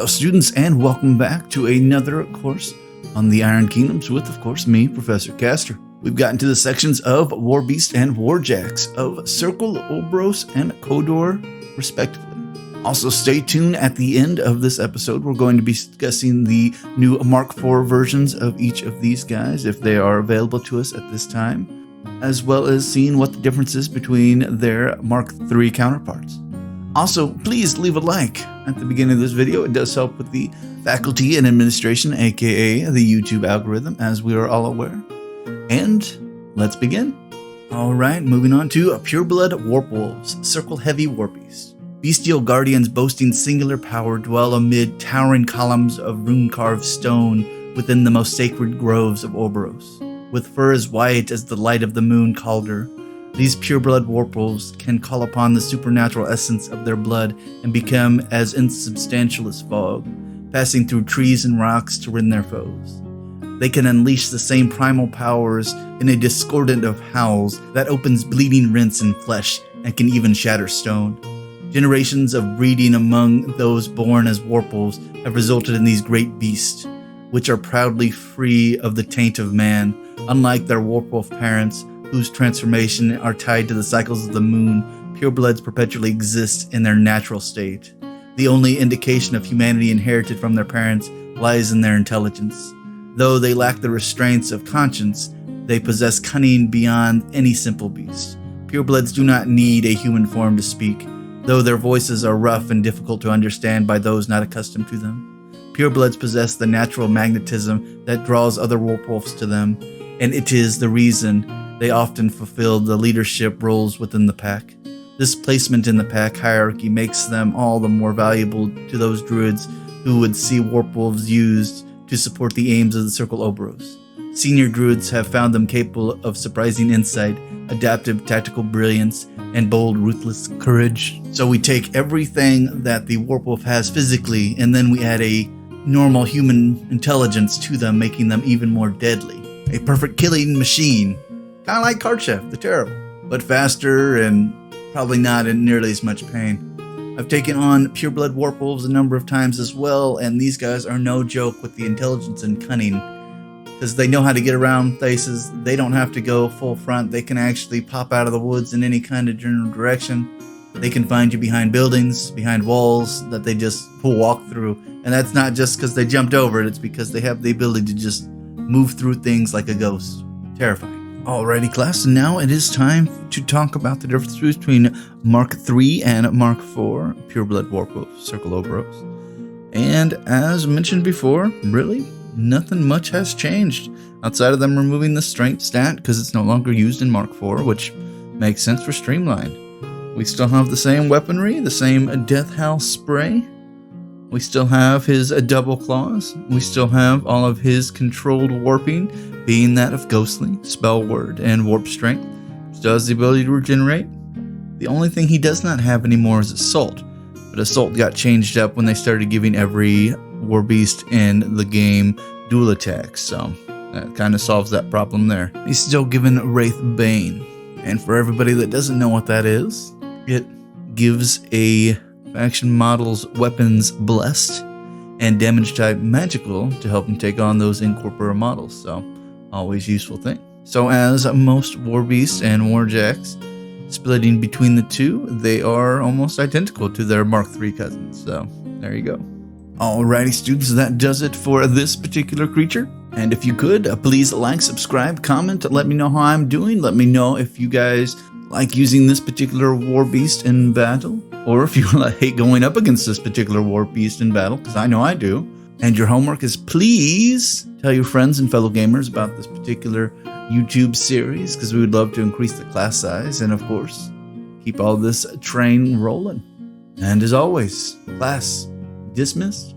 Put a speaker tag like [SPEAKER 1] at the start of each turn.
[SPEAKER 1] Hello students, and welcome back to another course on the Iron Kingdoms with, of course, me, Professor Caster. We've gotten to the sections of Warbeast and Warjax of Circle, Orboros, and Kodor, respectively. Also, stay tuned at the end of this episode. We're going to be discussing the new Mark IV versions of each of these guys, if they are available to us at this time, as well as seeing what the difference is between their Mark III counterparts. Also, please leave a like at the beginning of this video. It does help with the faculty and administration, aka the YouTube algorithm, as we are all aware. And let's begin. Alright, moving on to Pureblood Warpwolves, Circle Heavy Warbeast. Bestial guardians boasting singular power dwell amid towering columns of rune-carved stone within the most sacred groves of Orboros. With fur as white as the light of the moon Calder, these pureblood warpwolves can call upon the supernatural essence of their blood and become as insubstantial as fog, passing through trees and rocks to rend their foes. They can unleash the same primal powers in a discordant of howls that opens bleeding rents in flesh and can even shatter stone. Generations of breeding among those born as warpwolves have resulted in these great beasts, which are proudly free of the taint of man, unlike their warpwolf parents, whose transformation are tied to the cycles of the moon. Purebloods perpetually exist in their natural state. The only indication of humanity inherited from their parents lies in their intelligence. Though they lack the restraints of conscience, they possess cunning beyond any simple beast. Purebloods do not need a human form to speak, though their voices are rough and difficult to understand by those not accustomed to them. Purebloods possess the natural magnetism that draws other warpwolves to them, and it is the reason they often fulfill the leadership roles within the pack. This placement in the pack hierarchy makes them all the more valuable to those druids who would see warpwolves used to support the aims of the Circle Orboros. Senior druids have found them capable of surprising insight, adaptive tactical brilliance, and bold, ruthless courage. So we take everything that the warpwolf has physically, and then we add a normal human intelligence to them, making them even more deadly. A perfect killing machine. Kind of like Cardchef, the Terrible, but faster and probably not in nearly as much pain. I've taken on Pureblood Warpwolves a number of times as well, and these guys are no joke with the intelligence and cunning, because they know how to get around places. They don't have to go full front. They can actually pop out of the woods in any kind of general direction. They can find you behind buildings, behind walls that they just walk through, and that's not just because they jumped over it. It's because they have the ability to just move through things like a ghost. Terrifying. Alrighty class, now it is time to talk about the difference between Mark III and Mark IV, Pureblood Warpwolf, Circle Orboros. And as mentioned before, really, nothing much has changed, outside of them removing the strength stat because it's no longer used in Mark IV, which makes sense for Streamline. We still have the same weaponry, the same Death Howl spray. We still have his double claws. We still have all of his controlled warping, being that of Ghostly, Spell Word, and Warp Strength, which does the ability to regenerate. The only thing he does not have anymore is Assault, but Assault got changed up when they started giving every Warbeast in the game dual attacks, so that kind of solves that problem there. He's still given Wraith Bane, and for everybody that doesn't know what that is, it gives a faction model's weapons blessed and damage type magical to help him take on those incorporeal models, so always useful thing. So as most Warbeasts and Warjax, splitting between the two, they are almost identical to their Mark III cousins, so there you go. Alrighty students, that does it for this particular creature. And if you could, please like, subscribe, comment, let me know how I'm doing. Let me know if you guys like using this particular Warbeast in battle, or if you hate going up against this particular Warbeast in battle, because I know I do. And your homework is please tell your friends and fellow gamers about this particular YouTube series, because we would love to increase the class size and, of course, keep all this train rolling. And as always, class dismissed.